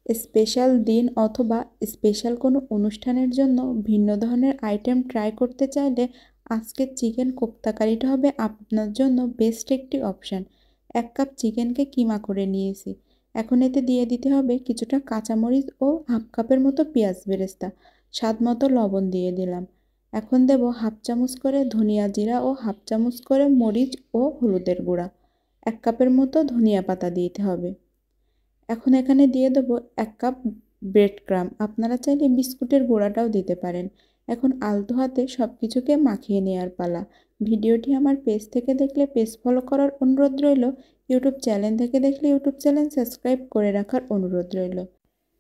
Special দিন অথবা special কোনো অনুষ্ঠানের জন্য ভিন্ন ধরনের আইটেম ট্রাই করতে চাইলে আজকের চিকেন কোপ্তা কারিটা হবে আপনার জন্য বেস্ট একটি অপশান। 1 কাপ চিকেনকে কিমা করে নিয়েছি। এখন এতে দিয়ে দিতে হবে কিছুটা কাঁচামরিচ ও হাফ কাপের মতো পেঁয়াজ বেরেস্তা। স্বাদ মতো লবণ দিয়ে দিলাম। এখন দেব হাফ চামচ করে ধনিয়া জিরা ও হাফ চামচ করে মরিচ ও হলুদের গুঁড়া। 1 কাপের মতো ধনিয়া পাতা দিতে হবে। এখন এখানে দিয়ে দেবো 1 কাপ ব্রেড ক্রাম্ব, আপনারা চাইলে বিস্কুটের গুঁড়াটাও দিতে পারেন। এখন আলতো হাতে সব কিছুকে মাখিয়ে নেওয়ার পালা। ভিডিওটি আমার পেজ থেকে দেখলে পেজ ফলো করার অনুরোধ রইল, ইউটিউব চ্যানেল থেকে দেখলে ইউটিউব চ্যানেল সাবস্ক্রাইব করে রাখার অনুরোধ রইল।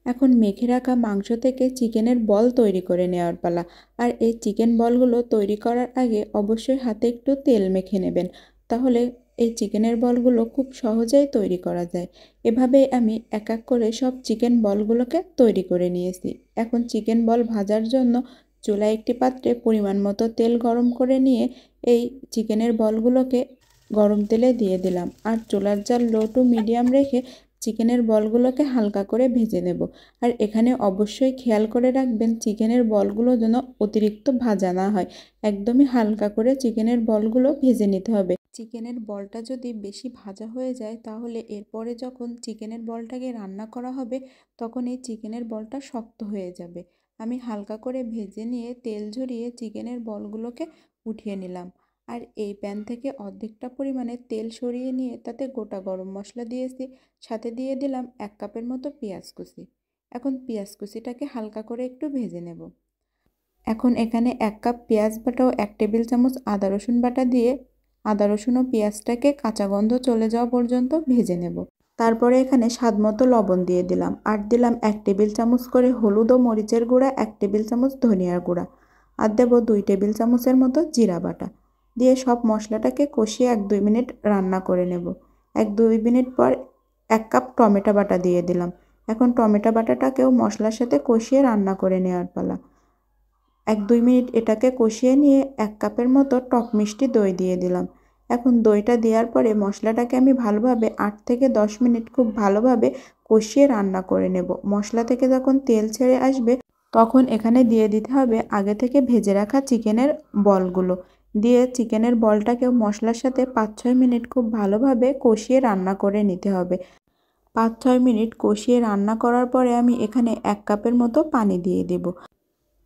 এখন মেখে রাখা মাংস থেকে চিকেনের বল তৈরি করে নেওয়ার পালা। আর এই চিকেন বলগুলো তৈরি করার আগে অবশ্যই হাতে একটু তেল মেখে নেবেন, তাহলে এই চিকেনের বলগুলো খুব সহজেই তৈরি করা যায়। এভাবেই আমি এক এক করে সব চিকেন বলগুলোকে তৈরি করে নিয়েছি। এখন চিকেন বল ভাজার জন্য চুলায় একটি পাত্রে পরিমাণ মতো তেল গরম করে নিয়ে এই চিকেনের বলগুলোকে গরম তেলে দিয়ে দিলাম। আর চুলার জাল লো টু মিডিয়াম রেখে চিকেনের বলগুলোকে হালকা করে ভেজে নেব। আর এখানে অবশ্যই খেয়াল করে রাখবেন চিকেনের বলগুলো যেন অতিরিক্ত ভাজা না হয়, একদমই হালকা করে চিকেনের বলগুলো ভেজে নিতে হবে। চিকেনের বলটা যদি বেশি ভাজা হয়ে যায় তাহলে এরপরে যখন চিকেনের বলটাকে রান্না করা হবে তখন এই চিকেনের বলটা শক্ত হয়ে যাবে। আমি হালকা করে ভেজে নিয়ে তেল ঝরিয়ে চিকেনের বলগুলোকে উঠিয়ে নিলাম। আর এই প্যান থেকে অর্ধেকটা পরিমাণে তেল সরিয়ে নিয়ে তাতে গোটা গরম মশলা দিয়েছি, সাথে দিয়ে দিলাম 1 কাপের মতো পেঁয়াজ কুচি। এখন পেঁয়াজ কুচিটাকে হালকা করে একটু ভেজে নেব। এখন এখানে 1 কাপ পেঁয়াজ বাটা ও 1 টেবিল চামচ আদা রসুন বাটা দিয়ে আদা রসুন ও পেঁয়াজটাকে কাঁচা গন্ধ চলে যাওয়া পর্যন্ত ভেজে নেব। তারপরে এখানে স্বাদ মতো লবণ দিয়ে দিলাম। আর দিলাম 1 টেবিল চামচ করে হলুদ ও মরিচের গুঁড়া, 1 টেবিল চামচ ধনিয়ার গুঁড়া। আর দেব 2 টেবিল চামচের মতো জিরা বাটা। দিয়ে সব মশলাটাকে কষিয়ে 1-2 মিনিট রান্না করে নেব। 1-2 মিনিট পর 1 কাপ টমেটো বাটা দিয়ে দিলাম। এখন টমেটো বাটাটাকেও মশলার সাথে কষিয়ে রান্না করে নেওয়ার পালা। 1-2 মিনিট এটাকে কষিয়ে নিয়ে 1 কাপের মতো টক মিষ্টি দই দিয়ে দিলাম। এখন দইটা দেওয়ার পরে মশলাটাকে আমি ভালোভাবে 8 থেকে 10 মিনিট খুব ভালোভাবে কষিয়ে রান্না করে নেব। মশলা থেকে যখন তেল ছেড়ে আসবে তখন এখানে দিয়ে দিতে হবে আগে থেকে ভেজে রাখা চিকেনের বলগুলো। দিয়ে চিকেনের বলটাকেও মশলার সাথে 5-6 মিনিট খুব ভালোভাবে কষিয়ে রান্না করে নিতে হবে। 5-6 মিনিট কষিয়ে রান্না করার পরে আমি এখানে 1 কাপের মতো পানি দিয়ে দেব।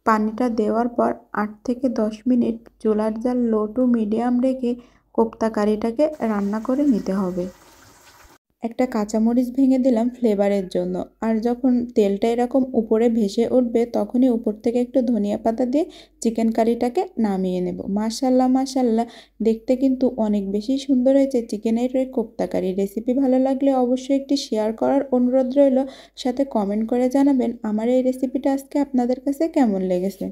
পানিটা দেওয়ার পর 8 থেকে 10 মিনিট চুলার জাল লো টু মিডিয়াম রেখে কোপ্তা কারিটাকে রান্না করে নিতে হবে। একটা কাঁচামরিচ ভেঙে দিলাম ফ্লেভারের জন্য। আর যখন তেলটা এরকম উপরে ভেসে উঠবে তখনই উপর থেকে একটু ধনিয়া পাতা দিয়ে চিকেন কারিটাকে নামিয়ে নেব। মাশাল্লাহ মাশাল্লাহ, দেখতে কিন্তু অনেক বেশি সুন্দর হয়েছে চিকেনের এই কোপ্তা কারি। রেসিপি ভালো লাগলে অবশ্যই একটি শেয়ার করার অনুরোধ রইল, সাথে কমেন্ট করে জানাবেন আমার এই রেসিপিটা আজকে আপনাদের কাছে কেমন লেগেছে।